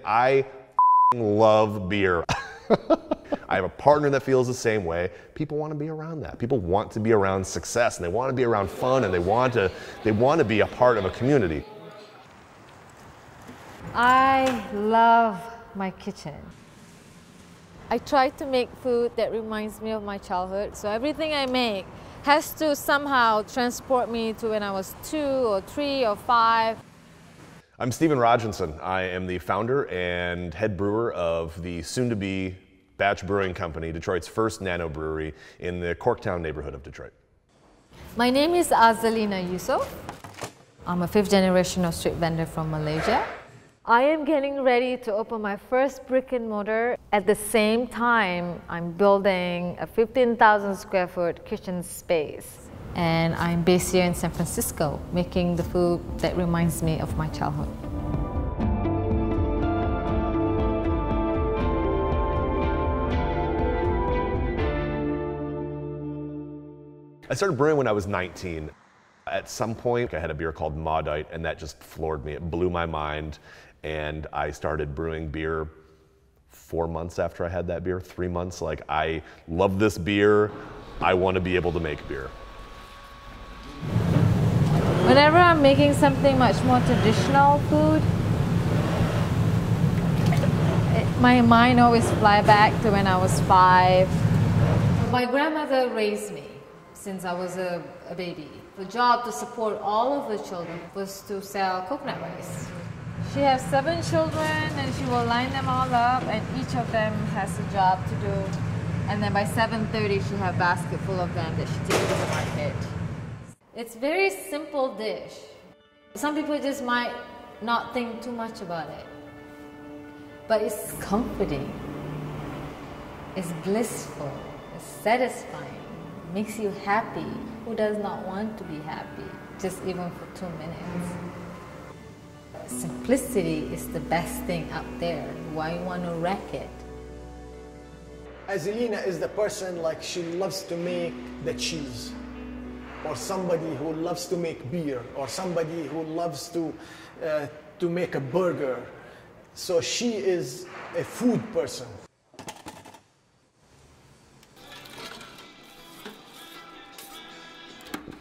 I love beer. I have a partner that feels the same way. People want to be around that. People want to be around success, and they want to be around fun, and they want to be a part of a community. I love my kitchen. I try to make food that reminds me of my childhood, so everything I make has to somehow transport me to when I was 2 or 3 or 5. I'm Stephen Roginson. I am the founder and head brewer of the soon-to-be Batch Brewing Company, Detroit's first nano brewery in the Corktown neighborhood of Detroit. My name is Azalina. I'm a 5th generation of street vendor from Malaysia. I am getting ready to open my first brick and mortar. At the same time, I'm building a 15,000 square foot kitchen space. And I'm based here in San Francisco, making the food that reminds me of my childhood. I started brewing when I was 19. At some point, I had a beer called Maudite, and that just floored me. It blew my mind, and I started brewing beer 4 months after I had that beer, 3 months. Like, I love this beer. I want to be able to make beer. Whenever I'm making something much more traditional food, my mind always flies back to when I was 5. My grandmother raised me since I was a baby. The job to support all of the children was to sell coconut rice. She has 7 children, and she will line them all up, and each of them has a job to do. And then by 7:30, she'll have a basket full of them that she takes to the market. It's a very simple dish. Some people just might not think too much about it. But it's comforting. It's blissful. It's satisfying. It makes you happy. Who does not want to be happy, just even for 2 minutes? Simplicity is the best thing out there. Why you want to wreck it? Azalina is the person, like, she loves to make the cheese, or somebody who loves to make beer, or somebody who loves to make a burger. So she is a food person.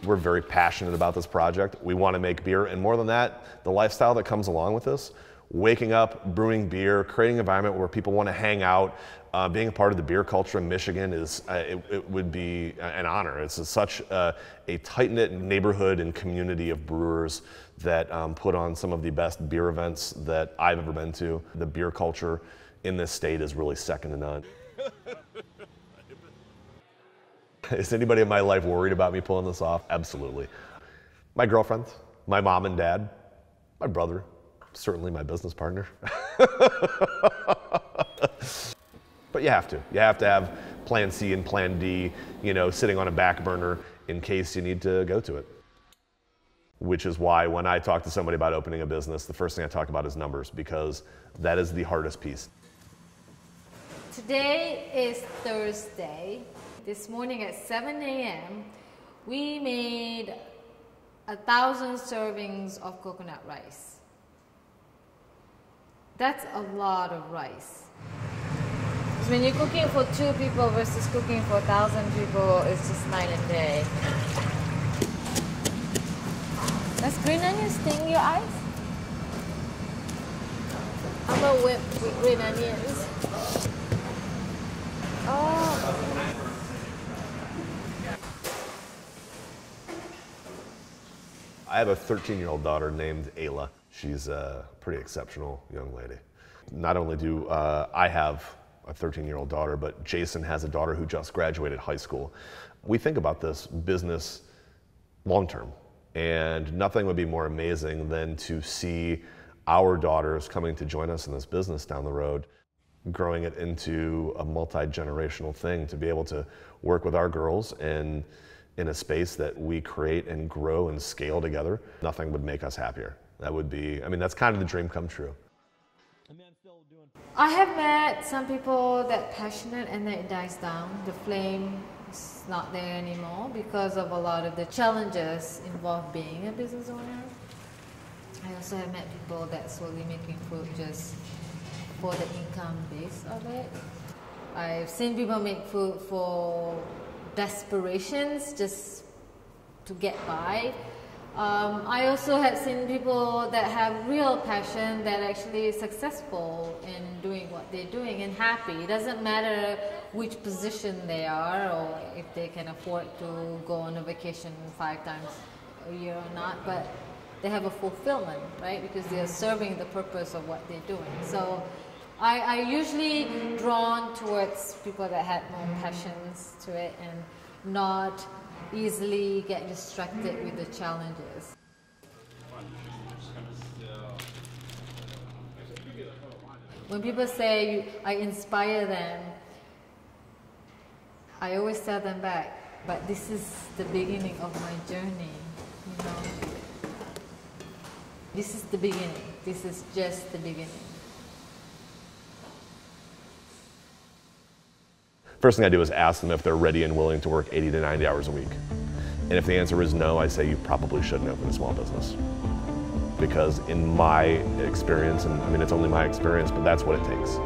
We're very passionate about this project. We want to make beer, and more than that, the lifestyle that comes along with this, waking up, brewing beer, creating an environment where people want to hang out, being a part of the beer culture in Michigan is, it would be an honor. It's such a tight-knit neighborhood and community of brewers that put on some of the best beer events that I've ever been to. The beer culture in this state is really second to none. Is anybody in my life worried about me pulling this off? Absolutely. My girlfriend, my mom and dad, my brother, certainly my business partner. But you have to. You have to have plan C and plan D, sitting on a back burner in case you need to go to it. Which is why when I talk to somebody about opening a business, the first thing I talk about is numbers, because that is the hardest piece. Today is Thursday. This morning at 7 a.m., we made 1,000 servings of coconut rice. That's a lot of rice. Because when you're cooking for 2 people versus cooking for 1,000 people, it's just night and day. Does green onion sting your eyes? I'm gonna whip with green onions. Oh. I have a 13-year-old daughter named Ayla. She's a pretty exceptional young lady. Not only do I have a 13-year-old daughter, but Jason has a daughter who just graduated high school. We think about this business long-term, and nothing would be more amazing than to see our daughters coming to join us in this business down the road, growing it into a multi-generational thing, to be able to work with our girls and in a space that we create and grow and scale together. Nothing would make us happier. That would be, that's kind of the dream come true. I have met some people that passionate and then it dies down. The flame is not there anymore because of a lot of the challenges involved being a business owner. I also have met people that slowly making food just for the income base of it. I've seen people make food for desperations just to get by. I also have seen people that have real passion that actually is successful in doing what they're doing and happy. It doesn't matter which position they are or if they can afford to go on a vacation 5 times a year or not, but they have a fulfillment, right? Because they are serving the purpose of what they're doing. So I usually drawn towards people that had more passions to it and not easily get distracted with the challenges. When people say I inspire them, I always tell them back, but this is the beginning of my journey, you know. This is the beginning. This is just the beginning. First thing I do is ask them if they're ready and willing to work 80 to 90 hours a week. And if the answer is no, I say you probably shouldn't open a small business. Because in my experience, and I mean it's only my experience, but that's what it takes.